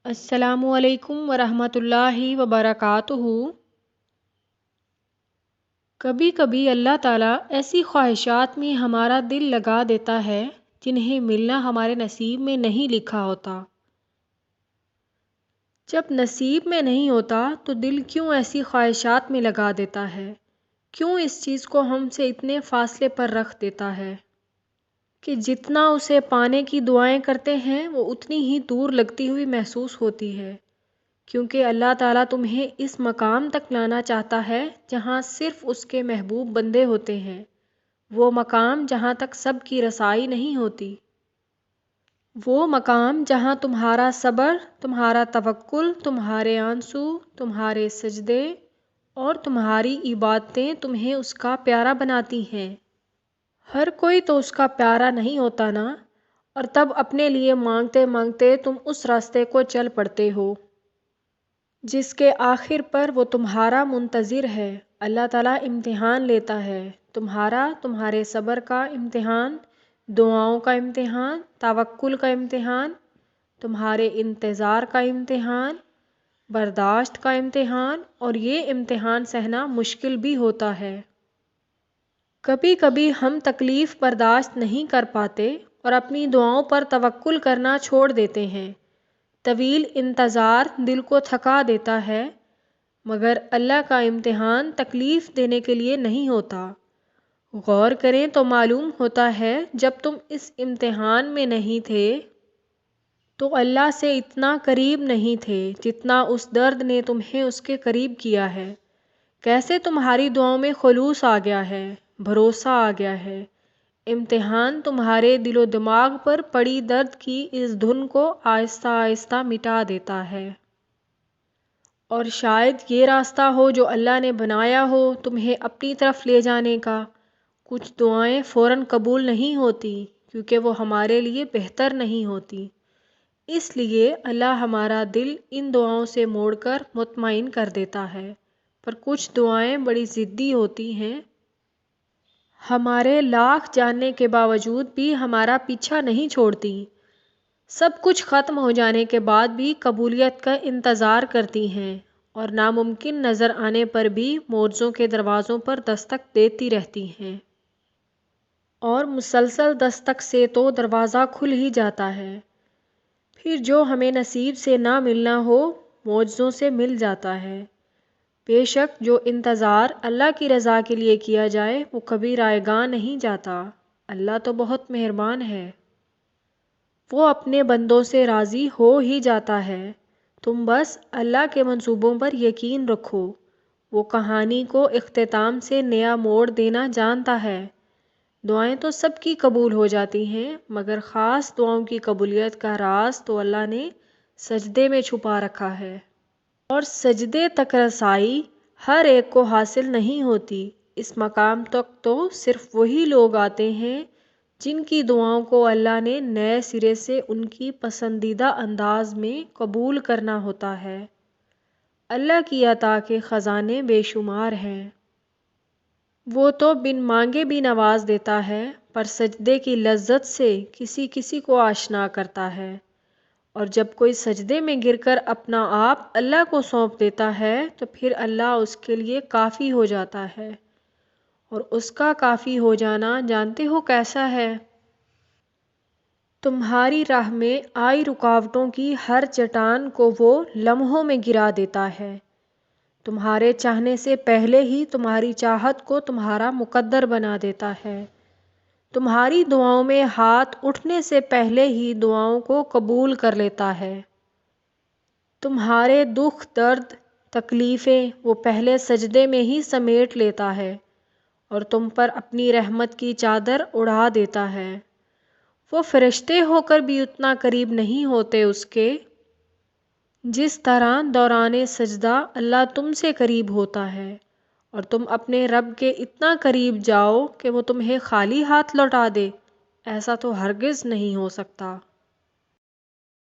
السلام علیکم ورحمۃ اللہ وبرکاتہ۔ کبھی کبھی اللہ تعالیٰ ایسی خواہشات میں ہمارا دل لگا دیتا ہے جنہیں ملنا ہمارے نصیب میں نہیں لکھا ہوتا۔ جب نصیب میں نہیں ہوتا تو دل کیوں ایسی خواہشات میں لگا دیتا ہے؟ کیوں اس چیز کو ہم سے اتنے فاصلے پر رکھ دیتا ہے کہ جتنا اسے پانے کی دعائیں کرتے ہیں وہ اتنی ہی دور لگتی ہوئی محسوس ہوتی ہے؟ کیونکہ اللہ تعالیٰ تمہیں اس مقام تک لانا چاہتا ہے جہاں صرف اس کے محبوب بندے ہوتے ہیں، وہ مقام جہاں تک سب کی رسائی نہیں ہوتی، وہ مقام جہاں تمہارا صبر، تمہارا توکل، تمہارے آنسو، تمہارے سجدے اور تمہاری عبادتیں تمہیں اس کا پیارا بناتی ہیں۔ ہر کوئی تو اس کا پیارا نہیں ہوتا نا، اور تب اپنے لیے مانگتے مانگتے تم اس راستے کو چل پڑتے ہو جس کے آخر پر وہ تمہارا منتظر ہے۔ اللہ تعالیٰ امتحان لیتا ہے تمہارا، تمہارے صبر کا امتحان، دعاؤں کا امتحان، توکل کا امتحان، تمہارے انتظار کا امتحان، برداشت کا امتحان، اور یہ امتحان سہنا مشکل بھی ہوتا ہے۔ کبھی کبھی ہم تکلیف برداشت نہیں کر پاتے اور اپنی دعاؤں پر توکل کرنا چھوڑ دیتے ہیں۔ طویل انتظار دل کو تھکا دیتا ہے، مگر اللہ کا امتحان تکلیف دینے کے لیے نہیں ہوتا۔ غور کریں تو معلوم ہوتا ہے جب تم اس امتحان میں نہیں تھے تو اللہ سے اتنا قریب نہیں تھے جتنا اس درد نے تمہیں اس کے قریب کیا ہے۔ کیسے تمہاری دعاؤں میں خلوص آ گیا ہے، بھروسہ آ گیا ہے۔ امتحان تمہارے دل و دماغ پر پڑی درد کی اس دھن کو آہستہ آہستہ مٹا دیتا ہے۔ اور شاید یہ راستہ ہو جو اللہ نے بنایا ہو تمہیں اپنی طرف لے جانے کا۔ کچھ دعائیں فوراً قبول نہیں ہوتی کیونکہ وہ ہمارے لیے بہتر نہیں ہوتی، اس لیے اللہ ہمارا دل ان دعاؤں سے موڑ کر مطمئن کر دیتا ہے۔ پر کچھ دعائیں بڑی ضدی ہوتی ہیں، ہمارے لاکھ جاننے کے باوجود بھی ہمارا پیچھا نہیں چھوڑتی، سب کچھ ختم ہو جانے کے بعد بھی قبولیت کا انتظار کرتی ہیں، اور ناممکن نظر آنے پر بھی معجزوں کے دروازوں پر دستک دیتی رہتی ہیں۔ اور مسلسل دستک سے تو دروازہ کھل ہی جاتا ہے، پھر جو ہمیں نصیب سے نہ ملنا ہو معجزوں سے مل جاتا ہے۔ بے شک جو انتظار اللہ کی رضا کے لیے کیا جائے وہ کبھی رائے گاں نہیں جاتا۔ اللہ تو بہت مہربان ہے، وہ اپنے بندوں سے راضی ہو ہی جاتا ہے۔ تم بس اللہ کے منصوبوں پر یقین رکھو، وہ کہانی کو اختتام سے نیا موڑ دینا جانتا ہے۔ دعائیں تو سب کی قبول ہو جاتی ہیں، مگر خاص دعاؤں کی قبولیت کا راز تو اللہ نے سجدے میں چھپا رکھا ہے، اور سجدے تک رسائی ہر ایک کو حاصل نہیں ہوتی۔ اس مقام تک تو صرف وہی لوگ آتے ہیں جن کی دعاؤں کو اللہ نے نئے سرے سے ان کی پسندیدہ انداز میں قبول کرنا ہوتا ہے۔ اللہ کی عطا کے خزانے بے شمار ہیں، وہ تو بن مانگے بھی نواز دیتا ہے، پر سجدے کی لذت سے کسی کسی کو آشنا کرتا ہے۔ اور جب کوئی سجدے میں گر کر اپنا آپ اللہ کو سونپ دیتا ہے تو پھر اللہ اس کے لیے کافی ہو جاتا ہے، اور اس کا کافی ہو جانا جانتے ہو کیسا ہے؟ تمہاری راہ میں آئی رکاوٹوں کی ہر چٹان کو وہ لمحوں میں گرا دیتا ہے۔ تمہارے چاہنے سے پہلے ہی تمہاری چاہت کو تمہارا مقدر بنا دیتا ہے۔ تمہاری دعاؤں میں ہاتھ اٹھنے سے پہلے ہی دعاؤں کو قبول کر لیتا ہے۔ تمہارے دکھ، درد، تکلیفیں وہ پہلے سجدے میں ہی سمیٹ لیتا ہے اور تم پر اپنی رحمت کی چادر اڑا دیتا ہے۔ وہ فرشتے ہو کر بھی اتنا قریب نہیں ہوتے اس کے جس طرح دوران سجدہ اللہ تم سے قریب ہوتا ہے، اور تم اپنے رب کے اتنا قریب جاؤ کہ وہ تمہیں خالی ہاتھ لوٹا دے، ایسا تو ہرگز نہیں ہو سکتا۔